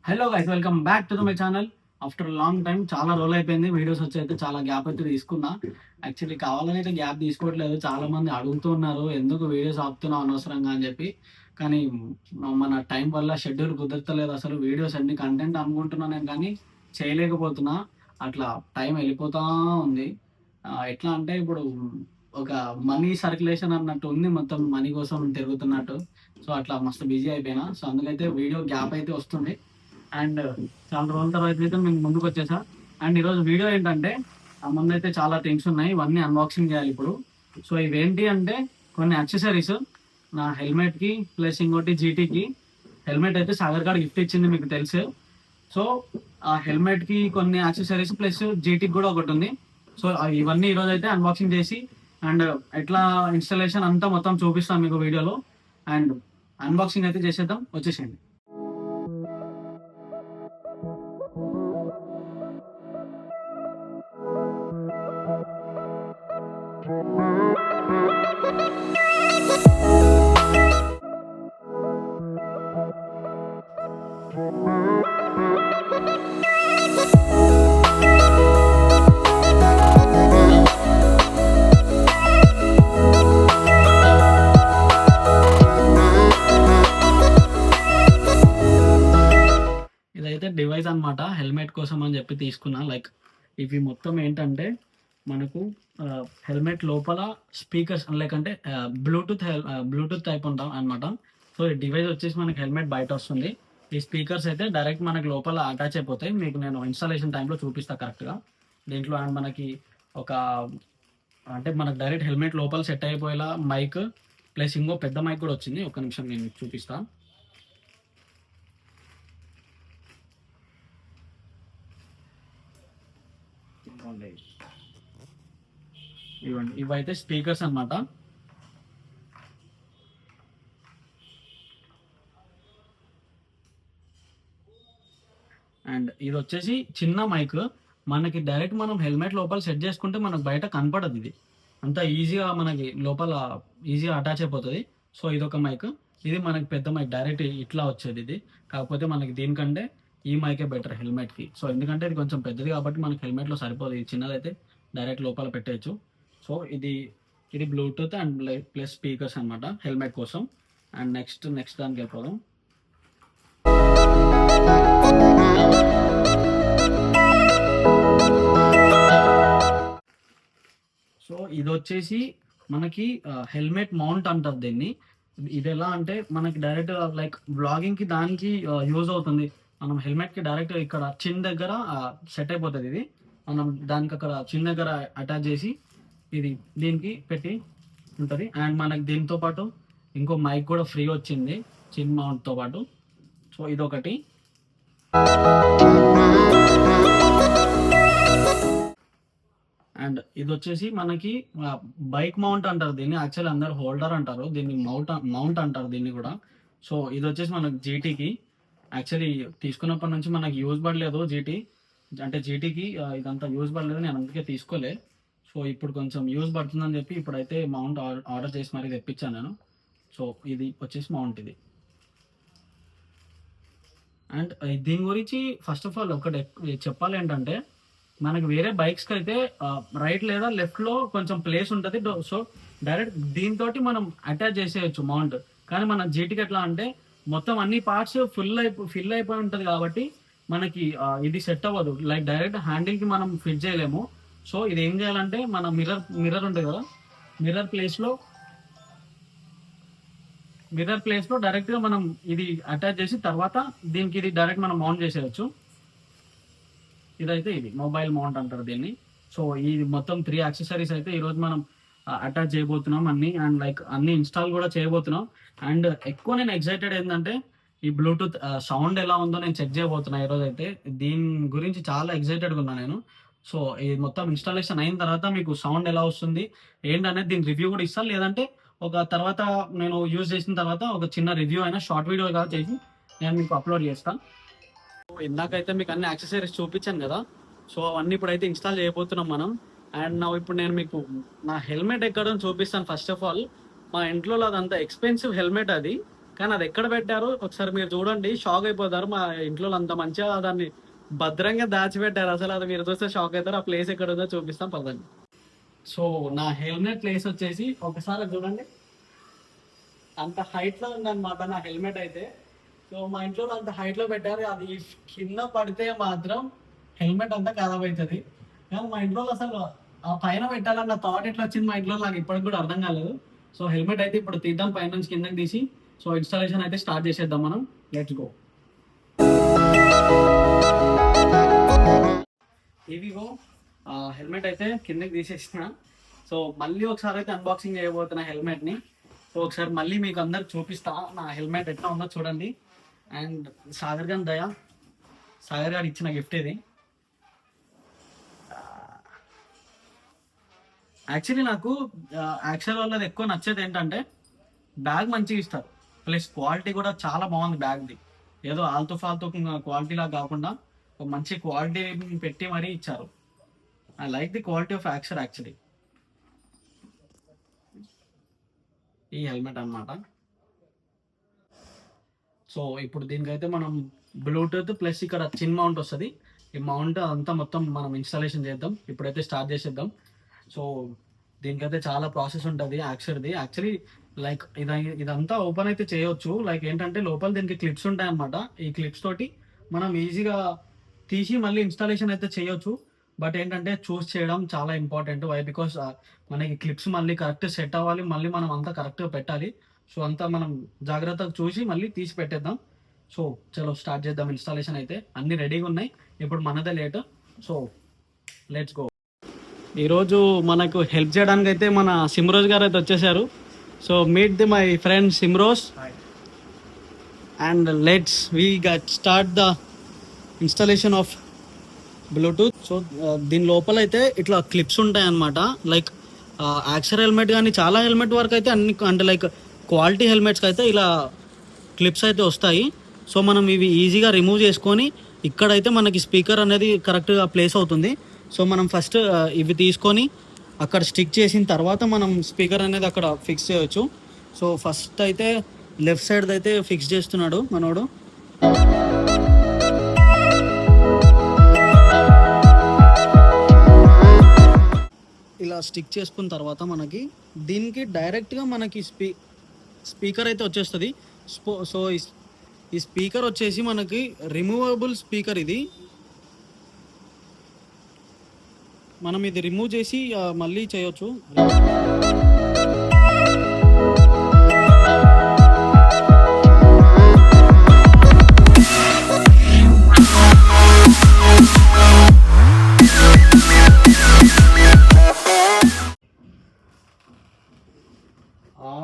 Hello guys, welcome back to my channel. After long time చాలా రోజులు అయిపోయింది videos వచ్చి, అయితే చాలా గ్యాప్ అయితే తీసుకున్నా. యాక్చువల్లీ కావాలని అయితే గ్యాప్ తీసుకోవట్లేదు. చాలా మంది అడుగుతూ ఉన్నారు ఎందుకు వీడియోస్ ఆపుతున్నావు అనవసరంగా అని చెప్పి. కానీ మన టైం వల్ల షెడ్యూల్ కుదరతలేదు. అసలు వీడియోస్ అన్ని కంటెంట్ అనుకుంటున్నాను నేను, కానీ చేయలేకపోతున్నా. అట్లా టైం వెళ్ళిపోతా ఉంది. ఎట్లా అంటే ఇప్పుడు ఒక మనీ సర్క్యులేషన్ అన్నట్టు ఉంది, మొత్తం మనీ కోసం తిరుగుతున్నట్టు. సో అట్లా మస్తు బిజీ అయిపోయినా. సో అందుకైతే వీడియో గ్యాప్ అయితే వస్తుంది. అండ్ చాలా రోజుల తర్వాత అయితే మేము ముందుకు వచ్చేసా. అండ్ ఈరోజు వీడియో ఏంటంటే, ఆ ముందు అయితే చాలా థింగ్స్ ఉన్నాయి, ఇవన్నీ అన్బాక్సింగ్ చేయాలి ఇప్పుడు. సో ఇవేంటి అంటే కొన్ని యాక్సెసరీస్, నా హెల్మెట్కి ప్లస్ ఇంకోటి జీటీకి. హెల్మెట్ అయితే సాగర్ గారు గిఫ్ట్ ఇచ్చింది, మీకు తెలుసు. సో ఆ హెల్మెట్కి కొన్ని యాక్సెసరీస్ ప్లస్ జీటీకి కూడా ఒకటి ఉంది. సో ఇవన్నీ ఈరోజు అయితే అన్బాక్సింగ్ చేసి అండ్ ఎట్లా ఇన్స్టాలేషన్ అంతా మొత్తం చూపిస్తాను మీకు వీడియోలో. అండ్ అన్బాక్సింగ్ అయితే చేసేద్దాం, వచ్చేసేయండి. ఇదైతే డివైస్ అనమాట, హెల్మెట్ కోసం అని చెప్పి తీసుకున్నా. లైక్ ఇవి మొత్తం ఏంటంటే మనకు హెల్మెట్ లోపల స్పీకర్స్, లేకంటే బ్లూటూత్ టైప్ ఉంటాం అనమాట. సో ఈ డివైస్ వచ్చేసి మనకి హెల్మెట్ బయట వస్తుంది. ఈ స్పీకర్స్ అయితే డైరెక్ట్ మనకి లోపల అటాచ్ అయిపోతాయి. మీకు నేను ఇన్స్టాలేషన్ టైంలో చూపిస్తాను కరెక్ట్గా దీంట్లో. అండ్ మనకి ఒక అంటే మనకు డైరెక్ట్ హెల్మెట్ లోపల సెట్ అయిపోయేలా మైక్ ప్లస్ ఇంకో పెద్ద మైక్ కూడా వచ్చింది. ఒక నిమిషం నేను మీకు చూపిస్తాను. ఇవ్వండి, ఇవైతే స్పీకర్స్ అన్నమాట. అండ్ ఇది వచ్చేసి చిన్న మైక్, మనకి డైరెక్ట్ మనం హెల్మెట్ లోపల సెట్ చేసుకుంటే మనకు బయట కనపడదు. ఇది అంత ఈజీగా మనకి లోపల ఈజీగా అటాచ్ అయిపోతుంది. సో ఇదొక మైక్. ఇది మనకి పెద్ద మైక్, డైరెక్ట్ ఇట్లా వచ్చేది ఇది. కాకపోతే మనకి దీనికంటే ఈ మైకే బెటర్ హెల్మెట్కి. సో ఎందుకంటే ఇది కొంచెం పెద్దది కాబట్టి మనకి హెల్మెట్లో సరిపోదు. ఇది చిన్నదైతే డైరెక్ట్ లోపల పెట్టేయచ్చు. సో ఇది ఇది బ్లూటూత్ అండ్ ప్లస్ స్పీకర్స్ అనమాట హెల్మెట్ కోసం. అండ్ నెక్స్ట్ దానికి వెళ్ళిపోదాం. సో ఇది వచ్చేసి మనకి హెల్మెట్ మౌంట్ అంటారు దీన్ని. ఇది ఎలా అంటే మనకి డైరెక్ట్ లైక్ బ్లాగింగ్కి దానికి యూజ్ అవుతుంది. మనం హెల్మెట్కి డైరెక్ట్ ఇక్కడ చిన్ దగ్గర సెట్ అయిపోతుంది. ఇది మనం దానికి అక్కడ చిన్ దగ్గర అటాచ్ చేసి ఇది దీనికి పెట్టి ఉంటుంది. అండ్ మనకి దీంతో పాటు ఇంకో మైక్ కూడా ఫ్రీ వచ్చింది చిన్ మౌంట్తో పాటు. సో ఇదొకటి. అండ్ ఇది వచ్చేసి మనకి బైక్ మౌంట్ అంటారు దీన్ని. యాక్చువల్లీ అందరు హోల్డర్ అంటారు దీన్ని, మౌంట్ అంటారు దీన్ని కూడా. సో ఇది వచ్చేసి మనకి జీటీకి. యాక్చువల్లీ తీసుకున్నప్పటి నుంచి మనకి యూజ్ పడలేదు జీటీ, అంటే జీటీకి ఇదంతా యూజ్ పడలేదు, నేను అందుకే తీసుకోలే. సో ఇప్పుడు కొంచెం యూజ్ పడుతుందని చెప్పి ఇప్పుడైతే మౌంట్ ఆర్డర్ చేసి మరీ తెప్పించాను నేను. సో ఇది వచ్చేసి మౌంట్ ఇది. అండ్ దీని గురించి ఫస్ట్ ఆఫ్ ఆల్ ఒకటి చెప్పాలి ఏంటంటే, మనకి వేరే బైక్స్కి అయితే రైట్ లేదా లెఫ్ట్లో కొంచెం ప్లేస్ ఉంటుంది. సో డైరెక్ట్ దీంతో మనం అటాచ్ చేసేయచ్చు మౌంట్. కానీ మన జీటీకి ఎట్లా అంటే మొత్తం అన్ని పార్ట్స్ ఫిల్ అయిపోయి ఉంటుంది కాబట్టి మనకి ఇది సెట్ అవ్వదు. లైక్ డైరెక్ట్ హ్యాండిల్కి మనం ఫిట్ చేయలేము. సో ఇది ఏం చేయాలంటే మన మిర్రర్ ఉంటుంది కదా, మిర్రర్ ప్లేస్లో డైరెక్ట్గా మనం ఇది అటాచ్ చేసి తర్వాత దీనికి ఇది డైరెక్ట్ మనం మౌంట్ చేసేయచ్చు. ఇదైతే ఇది మొబైల్ మౌంట్ అంటారు దీన్ని. సో ఈ మొత్తం 3 యాక్సెసరీస్ అయితే ఈరోజు మనం అటాచ్ చేయబోతున్నాం అన్ని. అండ్ లైక్ అన్ని ఇన్స్టాల్ కూడా చేయబోతున్నాం. అండ్ ఎక్కువ నేను ఎక్సైటెడ్ ఏంటంటే ఈ బ్లూటూత్ సౌండ్ ఎలా ఉందో నేను చెక్ చేయబోతున్నా ఈరోజు అయితే. దీని గురించి చాలా ఎక్సైటెడ్గా ఉన్నా నేను. సో ఇది మొత్తం ఇన్స్టాలేషన్ అయిన తర్వాత మీకు సౌండ్ ఎలా వస్తుంది ఏంటనేది దీని రివ్యూ కూడా ఇస్తాను. లేదంటే ఒక తర్వాత నేను యూజ్ చేసిన తర్వాత ఒక చిన్న రివ్యూ అయినా షార్ట్ వీడియో గా చేసి నేను మీకు అప్లోడ్ చేస్తాను. ఇందాకైతే మీకు అన్ని యాక్సెసరీస్ చూపించాను కదా. సో అవన్నీ ఇప్పుడైతే ఇన్స్టాల్ చేయబోతున్నాం మనం. అండ్ ఇప్పుడు నేను మీకు నా హెల్మెట్ ఎక్కడో చూపిస్తాను. ఫస్ట్ ఆఫ్ ఆల్ మా ఇంట్లో అదంతా ఎక్స్పెన్సివ్ హెల్మెట్ అది. కానీ అది ఎక్కడ పెట్టారు ఒకసారి మీరు చూడండి, షాక్ అయిపోతారు. మా ఇంట్లో అంత మంచిగా దాన్ని భద్రంగా దాచిపెట్టారు. అసలు అది మీరు చూస్తే షాక్ అవుతారు. ఆ ప్లేస్ ఎక్కడ ఉందో చూపిస్తాం పదండి. సో నా హెల్మెట్ ప్లేస్ వచ్చేసి ఒకసారి చూడండి, అంత హైట్ లో ఉందన్నమాట నా హెల్మెట్ అయితే. సో మా ఇంట్లో అంత హైట్ లో పెట్టారు, అది కింద పడితే మాత్రం హెల్మెట్ అంతా ఖరాబ్ అవుతుంది. కానీ మా ఇంట్లో అసలు ఆ పైన పెట్టాలన్న థాట్ ఎట్లా వచ్చింది మా ఇంట్లో నాకు ఇప్పటికి కూడా అర్థం కాలేదు. సో హెల్మెట్ అయితే ఇప్పుడు తీద్దాం, పైన నుంచి కిందకి తీసి సో ఇన్స్టాలేషన్ అయితే స్టార్ట్ చేసేద్దాం మనం. Let's go. ఇవిగో హెల్మెట్ అయితే కిందకి తీసేసిన. సో మళ్ళీ ఒకసారి అయితే అన్బాక్సింగ్ చేయబోతున్నా హెల్మెట్ని. సో ఒకసారి మళ్ళీ మీకు అందరికి చూపిస్తా నా హెల్మెట్ ఎట్లా ఉందో చూడండి. అండ్ సాగర్ గారి దయ, సాగర్ గారు ఇచ్చిన గిఫ్ట్ ఇది. యాక్చువల్లీ నాకు యాక్చువల్ వాళ్ళది ఎక్కువ నచ్చేది ఏంటంటే బ్యాగ్ మంచిగా ఇస్తారు, ప్లస్ క్వాలిటీ కూడా చాలా బాగుంది బ్యాగ్ది. ఏదో ఆల్తూ ఫాల్తూ క్వాలిటీలా కాకుండా ఒక మంచి క్వాలిటీ పెట్టి మరీ ఇచ్చారు. I like the quality of action actually. ఈ హెల్మెట్ అన్నమాట. సో ఇప్పుడు దీనికైతే మనం బ్లూటూత్ ప్లస్ ఇక్కడ చిన్ మౌంట్ వస్తుంది. ఈ మౌంట్ అంతా మొత్తం మనం ఇన్స్టాలేషన్ చేద్దాం. ఇప్పుడైతే స్టార్ట్ చేసేద్దాం. సో దీనికైతే చాలా ప్రాసెస్ ఉంటుంది యాక్చువల్ది. యాక్చువల్లీ లైక్ ఇదంతా ఓపెన్ అయితే చేయొచ్చు. లైక్ ఏంటంటే లోపల దీనికి క్లిప్స్ ఉంటాయి అన్నమాట. ఈ క్లిప్స్ తోటి మనం ఈజీగా తీసి మళ్ళీ ఇన్స్టాలేషన్ అయితే చేయొచ్చు. బట్ ఏంటంటే చూస్ చేయడం చాలా ఇంపార్టెంట్. వై బికాస్ మనకి క్లిప్స్ మళ్ళీ కరెక్ట్ సెట్ అవ్వాలి, మళ్ళీ మనం అంతా కరెక్ట్గా పెట్టాలి. సో అంతా మనం జాగ్రత్తగా చూసి మళ్ళీ తీసి పెట్టేద్దాం. సో చలో స్టార్ట్ చేద్దాం ఇన్స్టాలేషన్ అయితే. అన్నీ రెడీగా ఉన్నాయి, ఇప్పుడు మనదే లేట్. So let's go. ఈరోజు మనకు హెల్ప్ చేయడానికి అయితే మన సిమ్రోజ్ గారు అయితే వచ్చేసారు. So meet the my friend Simroz and let's we get start the installation of Bluetooth. So దీని లోపల అయితే ఇట్లా క్లిప్స్ ఉంటాయి అన్నమాట. లైక్ యాక్సర్ హెల్మెట్ కానీ చాలా హెల్మెట్ వరకు అయితే అన్ని అంటే లైక్ క్వాలిటీ హెల్మెట్స్కి అయితే ఇలా క్లిప్స్ అయితే వస్తాయి. సో మనం ఇవి ఈజీగా రిమూవ్ చేసుకొని ఇక్కడైతే మనకి స్పీకర్ అనేది కరెక్ట్గా ప్లేస్ అవుతుంది. సో మనం ఫస్ట్ ఇవి తీసుకొని అక్కడ స్టిక్ చేసిన తర్వాత మనం స్పీకర్ అనేది అక్కడ ఫిక్స్ చేయొచ్చు. సో ఫస్ట్ అయితే లెఫ్ట్ సైడ్ అయితే ఫిక్స్ చేస్తున్నాడు మనోడు. ఇలా స్టిక్ చేసుకున్న తర్వాత మనకి దీనికి డైరెక్ట్గా మనకి స్పీకర్ అయితే వచ్చేస్తుంది. సో ఈ స్పీకర్ వచ్చేసి మనకి రిమూవబుల్ స్పీకర్. ఇది మనం ఇది రిమూవ్ చేసి మళ్ళీ చేయొచ్చు.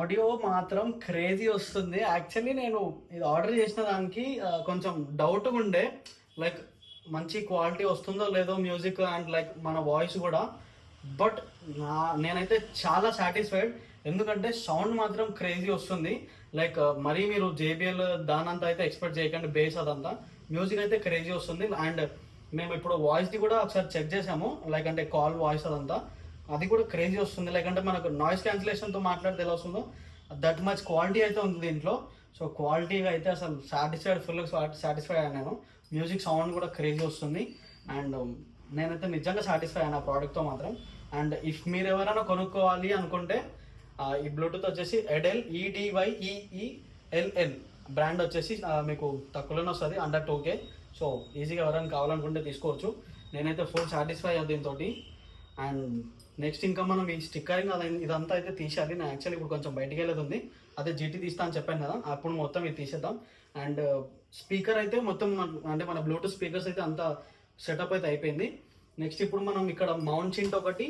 ఆడియో మాత్రం క్రేజీ వస్తుంది. యాక్చువల్లీ నేను ఇది ఆర్డర్ చేసిన దానికి కొంచెం డౌట్గా ఉండే, లైక్ మంచి క్వాలిటీ వస్తుందో లేదో మ్యూజిక్ అండ్ లైక్ మన వాయిస్ కూడా. బట్ నేనైతే చాలా సాటిస్ఫైడ్, ఎందుకంటే సౌండ్ మాత్రం క్రేజీ వస్తుంది. లైక్ మరీ మీరు జేబిఎల్ దానంతా అయితే ఎక్స్పెక్ట్ చేయకండి, బేస్ అదంతా. మ్యూజిక్ అయితే క్రేజీ వస్తుంది. అండ్ మేము ఇప్పుడు వాయిస్ది కూడా ఒకసారి చెక్ చేసాము, లైక్ అంటే కాల్ వాయిస్ అదంతా, అది కూడా క్రేజీ వస్తుంది. లైక్ అంటే మనకు నాయిస్ క్యాన్సిలేషన్తో మాట్లాడితే ఎలా వస్తుందో దట్ మచ్ క్వాలిటీ అయితే ఉంది దీంట్లో. సో క్వాలిటీగా అయితే అసలు ఫుల్ సాటిస్ఫై అయ్యాను నేను. మ్యూజిక్ సౌండ్ కూడా క్రేజీ వస్తుంది. అండ్ నేనైతే నిజంగా సాటిస్ఫై అయ్యాను ఆ ప్రోడక్ట్తో మాత్రం. అండ్ ఇఫ్ మీరు ఎవరైనా కొనుక్కోవాలి అనుకుంటే ఈ బ్లూటూత్ వచ్చేసి ఎడెల్ EDYEELL బ్రాండ్ వచ్చేసి మీకు తక్కువలోనే వస్తుంది, అండర్ 2K. సో ఈజీగా ఎవరైనా కావాలనుకుంటే తీసుకోవచ్చు. నేనైతే ఫుల్ సాటిస్ఫై అయ్యాను దీంతో. అండ్ నెక్స్ట్ ఇంకా మనం ఈ స్టిక్కరింగ్ ఇదంతా అయితే తీసేయాలి. నేను యాక్చువల్లీ ఇప్పుడు కొంచెం బయటికి వెళ్ళేది ఉంది, అదే GT తీస్తా అని చెప్పాను కదా, అప్పుడు మొత్తం ఇది తీసేద్దాం. అండ్ స్పీకర్ అయితే మొత్తం అంటే మన బ్లూటూత్ స్పీకర్స్ అయితే అంతా సెటప్ అయితే అయిపోయింది. నెక్స్ట్ ఇప్పుడు మనం ఇక్కడ మౌంట్ చింట్ ఒకటి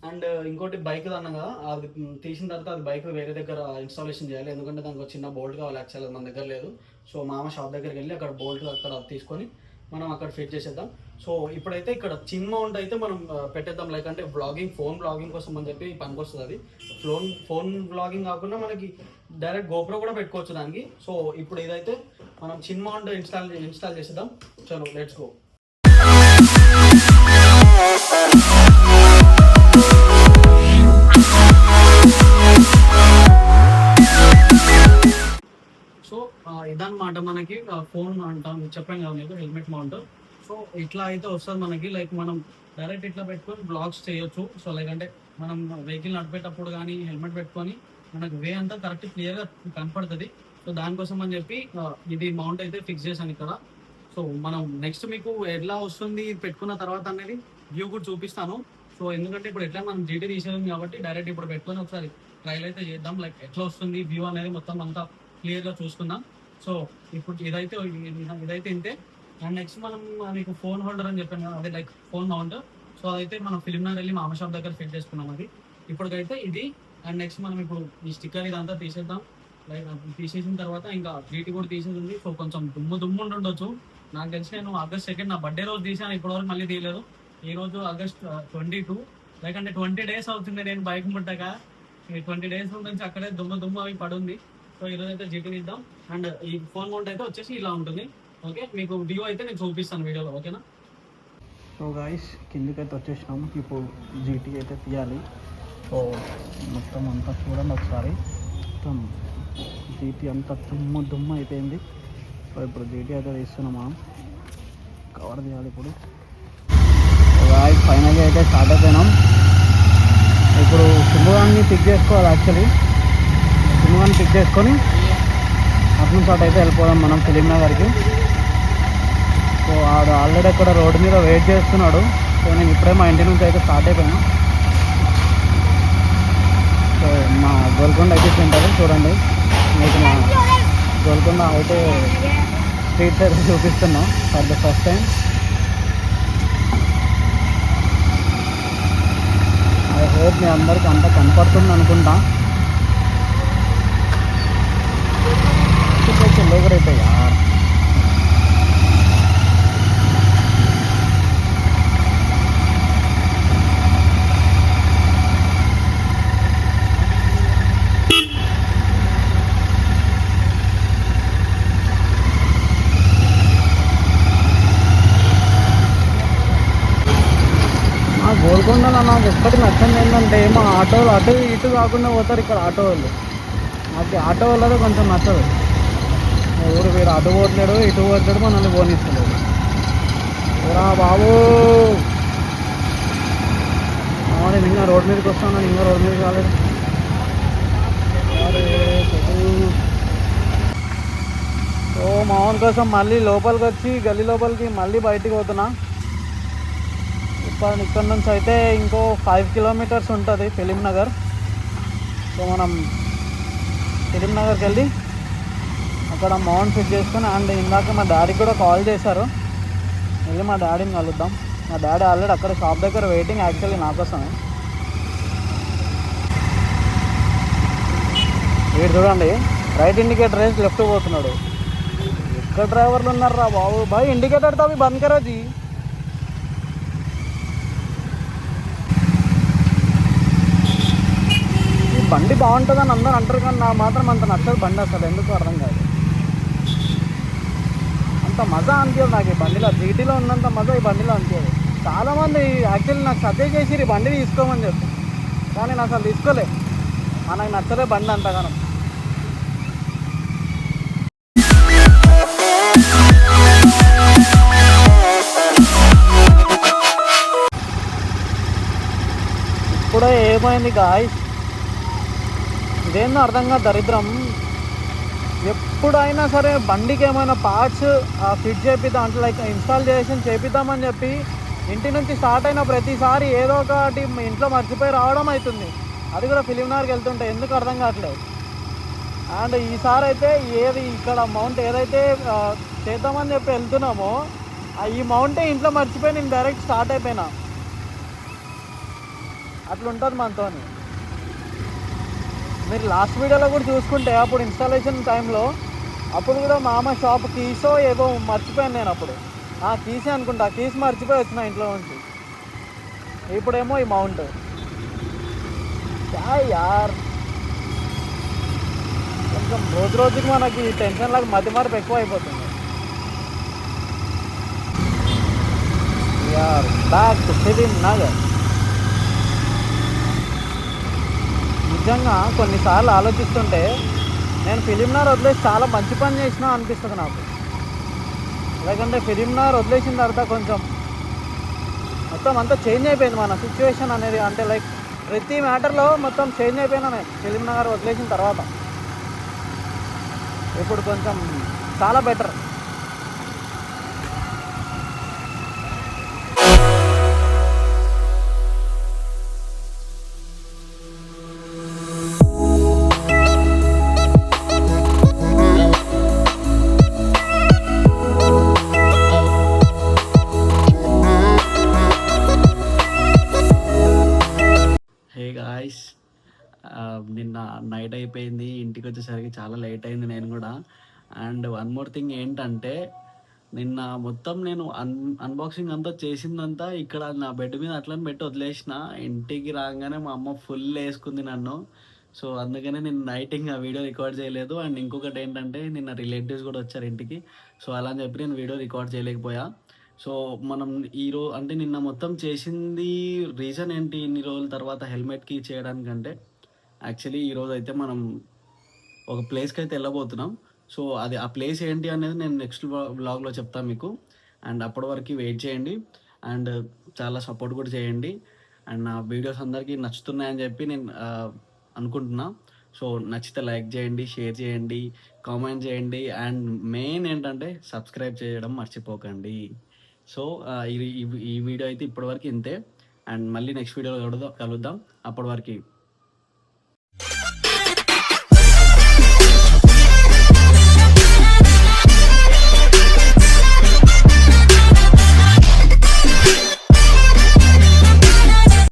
అండ్ ఇంకోటి బైక్ అన్నాం కదా, అది తీసిన తర్వాత అది బైక్ వేరే దగ్గర ఇన్స్టాలేషన్ చేయాలి, ఎందుకంటే దానికి ఒక చిన్న బోల్ట్ కావాలి. యాక్చువల్గా మన దగ్గర లేదు. సో మామ షాప్ దగ్గరికి వెళ్ళి అక్కడ బోల్ట్ అక్కడ తీసుకొని మనం అక్కడ ఫిట్ చేసేద్దాం. సో ఇప్పుడైతే ఇక్కడ చిన్ మౌంట్ అయితే మనం పెట్టేద్దాం. లైక్ అంటే ఫోన్ బ్లాగింగ్ కోసం అని చెప్పి పనికి వస్తుంది అది. ఫోన్ బ్లాగింగ్ కాకుండా మనకి డైరెక్ట్ గోప్రో కూడా పెట్టుకోవచ్చు దానికి. సో ఇప్పుడు ఇదైతే మనం చిన్ మౌంట్ ఇన్స్టాల్ చేసేద్దాం. చలో లెట్స్ గో. సో ఇదన్నమాట మనకి ఫోన్ అంటాం చెప్పాను కదా మీకు హెల్మెట్ మౌంట్. సో ఇట్లా అయితే వస్తుంది మనకి. లైక్ మనం డైరెక్ట్ ఇట్లా పెట్టుకొని బ్లాగ్స్ చేయొచ్చు. సో లైక్ అంటే మనం వెహికల్ నడిపేటప్పుడు కానీ హెల్మెట్ పెట్టుకొని మనకు వే అంతా కరెక్ట్ క్లియర్గా కనపడుతుంది. సో దానికోసం అని చెప్పి ఇది మౌంట్ అయితే ఫిక్స్ చేశాను ఇక్కడ. సో మనం నెక్స్ట్ మీకు ఎట్లా వస్తుంది పెట్టుకున్న తర్వాత అనేది వ్యూ కూడా చూపిస్తాను. సో ఎందుకంటే ఇప్పుడు ఎట్లా మనం జీటీ తీసేది కాబట్టి డైరెక్ట్ ఇప్పుడు పెట్టుకొని ఒకసారి ట్రైల్ అయితే చేద్దాం. లైక్ ఎట్లా వస్తుంది వ్యూ అనేది మొత్తం అంతా క్లియర్గా చూసుకుందాం. సో ఇప్పుడు ఇదైతే ఇంతే. అండ్ నెక్స్ట్ మనం మీకు ఫోన్ హోల్డర్ అని చెప్పాను కదా, అదే లైక్ ఫోన్ మౌంట్. సో అదైతే మనం ఫిలిం నగర్ వెళ్ళి మామ షాప్ దగ్గర ఫిట్ చేసుకున్నాం అది. ఇప్పటికైతే ఇది. అండ్ నెక్స్ట్ మనం ఇప్పుడు ఈ స్టిక్కర్ ఇదంతా తీసేద్దాం. లైక్ తీసేసిన తర్వాత ఇంకా జీటీ కూడా తీసేది ఉంది. సో కొంచెం దుమ్ము ఉండొచ్చు. నాకు తెలిసి నేను ఆగస్ట్ 2 నా బర్త్డే రోజు తీసాను, ఇప్పటివరకు మళ్ళీ తీయలేదు. ఈ రోజు ఆగస్ట్ 22, లైక్ అంటే 20 days అవుతుంది నేను బైక్ ముట్టక. ఈ 20 days నుంచి అక్కడే దుమ్ము అవి పడుంది. సో ఈరోజు అయితే జీటీ తీద్దాం. అండ్ ఈ ఫోన్ మౌంట్ అయితే వచ్చేసి ఇలా ఉంటుంది. ఓకే, మీకు వ్యూ అయితే నేను చూపిస్తాను వీడియోలో, ఓకేనా? సో గాయస్ కిందికైతే వచ్చేసినాము. ఇప్పుడు జీటీ అయితే తీయాలి. సో మొత్తం అంతా చూడండి ఒకసారి. మొత్తం జీటీ అంతా దుమ్ము అయిపోయింది. సో ఇప్పుడు జీటీ అయితే తీస్తున్నాం మనం. కవర్ తీయాలి ఇప్పుడు. గాయస్ ఫైనల్గా అయితే స్టార్ట్ అయిపోయినాం. ఇప్పుడు సింహగాన్ని పిక్ చేసుకోవాలి. యాక్చువల్లీ సింహగాన్ని పిక్ చేసుకొని అట్నుంచి చోట అయితే వెళ్ళిపోదాం మనం ఫిలిం నగర్కి. సో ఆడు ఆల్రెడీ అక్కడ రోడ్డు మీద వెయిట్ చేస్తున్నాడు. సో నేను ఇప్పుడే మా ఇంటి నుంచి అయితే స్టార్ట్ అయిపోయాను. సో మా గోల్కొండ అయితే ఉంటుంది చూడండి. మీకు మా గోల్కొండ అయితే స్ట్రీట్స్ అయితే చూపిస్తున్నాం for the first time. I hope మీ అందరికి అంతా కనపడుతుంది అనుకుంటా. लोग रहते यार. గోల్కొండలో నాకు ఎప్పటి నచ్చింది ఏంటంటే మా ఆటోలు అటు ఇటు కాకుండా పోతారు ఇక్కడ ఆటో వాళ్ళు. నాకు ఆటో వాళ్ళతో కొంచెం నచ్చదు. ఊరు వీడు అటు పోట్లేడు ఇటు పోట్లేడు, మనల్ని పోనిస్తలేడు. రా బాబు, నేను ఇంకా రోడ్ మీదకి వస్తాను. ఇంకా రోడ్ మీదకి రాలేదు. సో మామూలు కోసం మళ్ళీ లోపలికి వచ్చి గల్లీ లోపలికి మళ్ళీ బయటికి పోతున్నా. ఇక్కడ నుంచి అయితే ఇంకో 5 kilometers ఉంటుంది ఫిలిం నగర్. సో మనం ఫిలిం నగర్కి వెళ్ళి అక్కడ మౌంట్ ఫిట్ చేసుకొని, అండ్ ఇందాక మా డాడీకి కూడా కాల్ చేశారు, వెళ్ళి మా డాడీని కలుద్దాం. మా డాడీ ఆల్రెడీ అక్కడ షాప్ దగ్గర వెయిటింగ్ యాక్చువల్లీ నా కోసమే. వీడు చూడండి రైట్ ఇండికేటర్ వేసి లెఫ్ట్ పోతున్నాడు. ఎక్కడ డ్రైవర్లు ఉన్నారా బాబు? భాయ్ ఇండికేటర్ తో అవి బంద్ కరా జీ. బండి బాగుంటుందని అందరూ అంటారు కానీ నా మాత్రం అంత నచ్చదు బండి. అసలు ఎందుకు అర్థం కాదు. అంత మజా అనిపించదు నాకు ఈ బండిలో. జీటీలో ఉన్నంత మజా ఈ బండిలో అనిపించదు. చాలామంది యాక్చువల్లీ నాకు సజెస్ట్ చేసి ఈ బండి తీసుకోమని చెప్పి, కానీ నేను అసలు తీసుకోలే. నాకు నచ్చలే బండి అంతగానం. ఇప్పుడే ఏమైంది గాయ్స్, ఇదేందో అర్థం కాదు దరిద్రం. ఎప్పుడైనా సరే బండికి ఏమైనా పార్ట్స్ ఫిట్ చేపిద్దాం అంటే లైక్ ఇన్స్టాలేషన్ చేపిద్దామని చెప్పి ఇంటి నుంచి స్టార్ట్ అయిన ప్రతిసారి ఏదో ఒకటి ఇంట్లో మర్చిపోయి రావడం అవుతుంది. అది కూడా ఫిలిం నగర్కి వెళ్తుంటే ఎందుకు అర్థం కావట్లేదు. అండ్ ఈసారి అయితే ఏది ఇక్కడ మౌంట్ ఏదైతే చేద్దామని చెప్పి వెళ్తున్నామో ఈ మౌంటే ఇంట్లో మర్చిపోయి నేను డైరెక్ట్ స్టార్ట్ అయిపోయినా. అట్లుంటుంది మనతో. మీరు లాస్ట్ వీడియోలో కూడా చూసుకుంటే అప్పుడు ఇన్స్టాలేషన్ టైంలో అప్పుడు కూడా మామ షాప్ కీసో ఏదో మర్చిపోయాను నేను. అప్పుడు కీసే అనుకుంటా, కీస్ మర్చిపోయి వచ్చిన ఇంట్లో నుంచి. ఇప్పుడేమో ఈ మౌంట్. యార్ కొంచెం రోజు రోజుకి మనకి టెన్షన్ లాగా మతి మార్పు ఎక్కువ అయిపోతుంది. యార్ బ్యాక్ టు ఫిలిం నగర్. నిజంగా కొన్నిసార్లు ఆలోచిస్తుంటే నేను ఫిలింనగర్ వదిలేసి చాలా మంచి పని చేసినా అనిపిస్తుంది నాకు. ఎందుకంటే ఫిలింనగర్ వదిలేసిన తర్వాత కొంచెం మొత్తం అంతా చేంజ్ అయిపోయింది మన సిచ్యువేషన్ అనేది. అంటే లైక్ ప్రతి మ్యాటర్లో మొత్తం చేంజ్ అయిపోయినా నేను ఫిలింనగర్ వదిలేసిన తర్వాత. ఇప్పుడు కొంచెం చాలా బెటర్. హే గాయ్స్, నిన్న నైట్ అయిపోయింది, ఇంటికి వచ్చేసరికి చాలా లేట్ అయింది నేను కూడా. అండ్ వన్ మోర్ థింగ్ ఏంటంటే, నిన్న మొత్తం నేను అన్బాక్సింగ్ అంతా చేసిందంతా ఇక్కడ నా బెడ్ మీద అట్లని పెట్టి వదిలేసిన. ఇంటికి రాగానే మా అమ్మ ఫుల్ వేసుకుంది నన్ను. సో అందుకనే నేను నైట్ ఇంకా వీడియో రికార్డ్ చేయలేదు. అండ్ ఇంకొకటి ఏంటంటే, నిన్న రిలేటివ్స్ కూడా వచ్చారు ఇంటికి. సో అలా అని చెప్పి నేను వీడియో రికార్డ్ చేయలేకపోయా. సో మనం అంటే నిన్న మొత్తం చేసింది రీజన్ ఏంటి ఇన్ని రోజుల తర్వాత హెల్మెట్కి చేయడానికంటే, యాక్చువల్లీ ఈరోజు అయితే మనం ఒక ప్లేస్కి అయితే వెళ్ళబోతున్నాం. సో అది ఆ ప్లేస్ ఏంటి అనేది నేను నెక్స్ట్ వ్లాగ్లో చెప్తాను మీకు. అండ్ అప్పటి వరకు వెయిట్ చేయండి. అండ్ చాలా సపోర్ట్ కూడా చేయండి. అండ్ నా వీడియోస్ అందరికీ నచ్చుతున్నాయని చెప్పి నేను అనుకుంటున్నా. సో నచ్చితే లైక్ చేయండి, షేర్ చేయండి, కామెంట్ చేయండి. అండ్ మెయిన్ ఏంటంటే సబ్స్క్రైబ్ చేయడం మర్చిపోకండి. సో ఈ వీడియో అయితే ఇప్పటివరకు ఇంతే. అండ్ మళ్ళీ నెక్స్ట్ వీడియోలో కలుద్దాం. అప్పటి వరకు